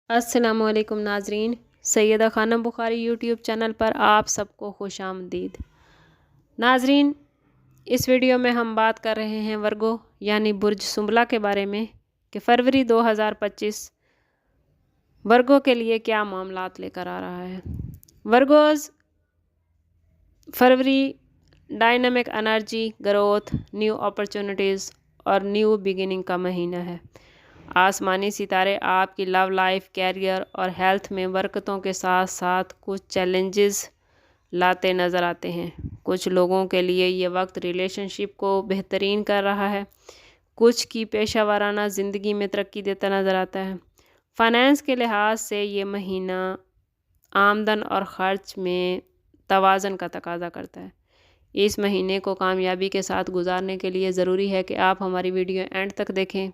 अस्सलाम वालेकुम नाजरीन, सैयदा खानम बुखारी यूट्यूब चैनल पर आप सबको खुश आमदीद। नाजरीन, इस वीडियो में हम बात कर रहे हैं वर्गो यानी बुर्ज सुंबला के बारे में कि फरवरी 2025 वर्गो के लिए क्या मामलात लेकर आ रहा है। वर्गोज़ फरवरी dynamic energy, growth, new opportunities और न्यू बिगिनिंग का महीना है। आसमानी सितारे आपकी लव लाइफ, कैरियर और हेल्थ में बरकतों के साथ साथ कुछ चैलेंजेस लाते नज़र आते हैं। कुछ लोगों के लिए ये वक्त रिलेशनशिप को बेहतरीन कर रहा है, कुछ की पेशा वाराना ज़िंदगी में तरक्की देता नज़र आता है। फाइनेंस के लिहाज से ये महीना आमदन और ख़र्च में तवाज़न का तकाजा करता है। इस महीने को कामयाबी के साथ गुजारने के लिए ज़रूरी है कि आप हमारी वीडियो एंड तक देखें।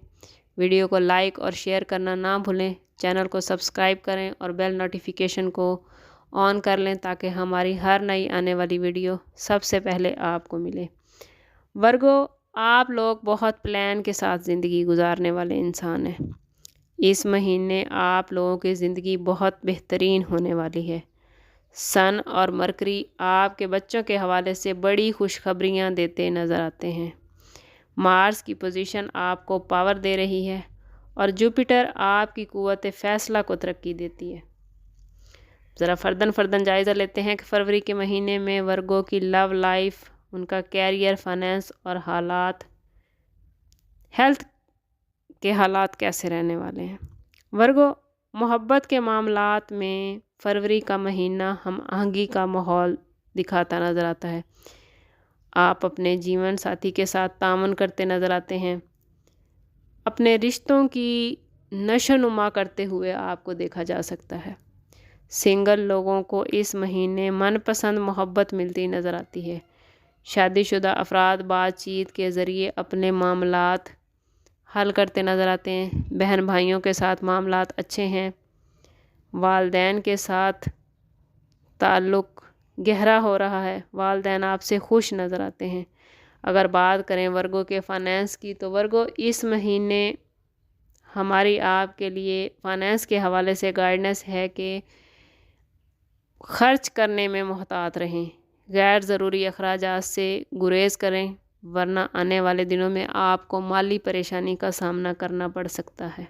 वीडियो को लाइक और शेयर करना ना भूलें। चैनल को सब्सक्राइब करें और बेल नोटिफिकेशन को ऑन कर लें ताकि हमारी हर नई आने वाली वीडियो सबसे पहले आपको मिले। वर्गो, आप लोग बहुत प्लान के साथ ज़िंदगी गुजारने वाले इंसान हैं। इस महीने आप लोगों की ज़िंदगी बहुत बेहतरीन होने वाली है। सन और मरकरी आपके बच्चों के हवाले से बड़ी खुशखबरियाँ देते नज़र आते हैं। मार्स की पोजीशन आपको पावर दे रही है और जुपिटर आपकी कुव्वत फ़ैसला को तरक्की देती है। ज़रा फ़र्दन जायज़ा लेते हैं कि फरवरी के महीने में वर्गो की लव लाइफ, उनका कैरियर, फाइनेंस और हालात, हेल्थ के हालात कैसे रहने वाले हैं। वर्गो, मोहब्बत के मामलात में फरवरी का महीना हम आहंगी का माहौल दिखाता नज़र आता है। आप अपने जीवन साथी के साथ तामन करते नज़र आते हैं। अपने रिश्तों की नशोनुमा करते हुए आपको देखा जा सकता है। सिंगल लोगों को इस महीने मनपसंद मोहब्बत मिलती नज़र आती है। शादीशुदा अफराद बातचीत के ज़रिए अपने मामलात हल करते नज़र आते हैं। बहन भाइयों के साथ मामलात अच्छे हैं। वालदैन के साथ ताल्लुक़ गहरा हो रहा है। वालदैन आपसे खुश नज़र आते हैं। अगर बात करें वर्गो के फ़ाइनेंस की, तो वर्गो इस महीने हमारी आपके लिए फ़ाइनेंस के हवाले से गाइडेंस है कि ख़र्च करने में मोहतात रहें, गैर ज़रूरी अखराजात से गुरेज़ करें, वरना आने वाले दिनों में आपको माली परेशानी का सामना करना पड़ सकता है।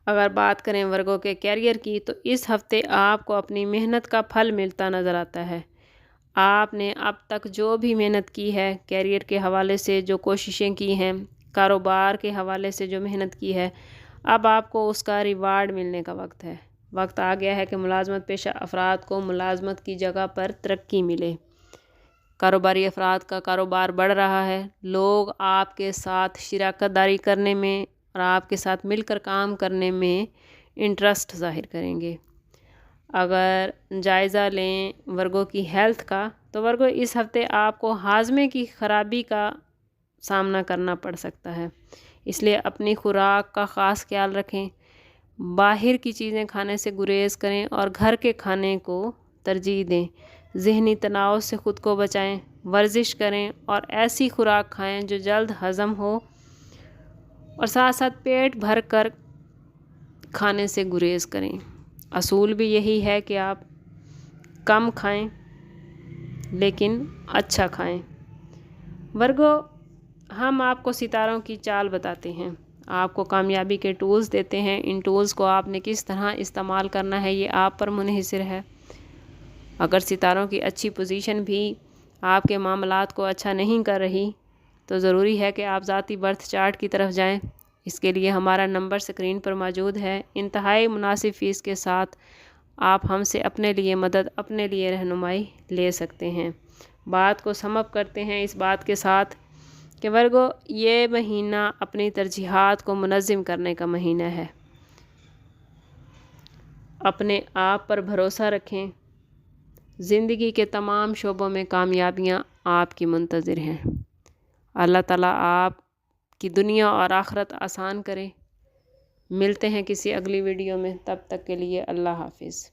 अगर बात करें वर्गो के कैरियर की, तो इस हफ्ते आपको अपनी मेहनत का फल मिलता नज़र आता है। आपने अब तक जो भी मेहनत की है, कैरियर के हवाले से जो कोशिशें की हैं, कारोबार के हवाले से जो मेहनत की है, अब आपको उसका रिवार्ड मिलने का वक्त है। वक्त आ गया है कि मुलाजमत पेशा अफराद को मुलाजमत की जगह पर तरक्की मिले। कारोबारी अफराद का कारोबार बढ़ रहा है। लोग आपके साथ शिराकत दारी करने में और आपके साथ मिलकर काम करने में इंटरेस्ट ज़ाहिर करेंगे। अगर जायज़ा लें वर्गो की हेल्थ का, तो वर्गो इस हफ्ते आपको हाजमे की ख़राबी का सामना करना पड़ सकता है, इसलिए अपनी खुराक का ख़ास ख्याल रखें। बाहर की चीज़ें खाने से गुरेज़ करें और घर के खाने को तरजीह दें। ज़हनी तनाव से ख़ुद को बचाएं, वर्जिश करें और ऐसी खुराक खाएं जो जल्द हज़म हो और साथ साथ पेट भर कर खाने से गुरेज़ करें। असूल भी यही है कि आप कम खाएं लेकिन अच्छा खाएं। वर्गो, हम आपको सितारों की चाल बताते हैं, आपको कामयाबी के टूल्स देते हैं। इन टूल्स को आपने किस तरह इस्तेमाल करना है ये आप पर मुनहिसर है। अगर सितारों की अच्छी पोजीशन भी आपके मामलात को अच्छा नहीं कर रही, तो ज़रूरी है कि आप ज़ाती बर्थ चार्ट की तरफ जाएं। इसके लिए हमारा नंबर स्क्रीन पर मौजूद है। इंतहाई मुनासिब फ़ीस के साथ आप हमसे अपने लिए मदद, अपने लिए रहनुमाई ले सकते हैं। बात को सम अप करते हैं इस बात के साथ कि वर्गो, ये महीना अपनी तरजीहात को मुनज़्ज़म करने का महीना है। अपने आप पर भरोसा रखें। ज़िंदगी के तमाम शोबों में कामयाबियाँ आपकी मुंतज़िर हैं। अल्लाह ताला आपकी दुनिया और आखिरत आसान करे। मिलते हैं किसी अगली वीडियो में, तब तक के लिए अल्लाह हाफिज़।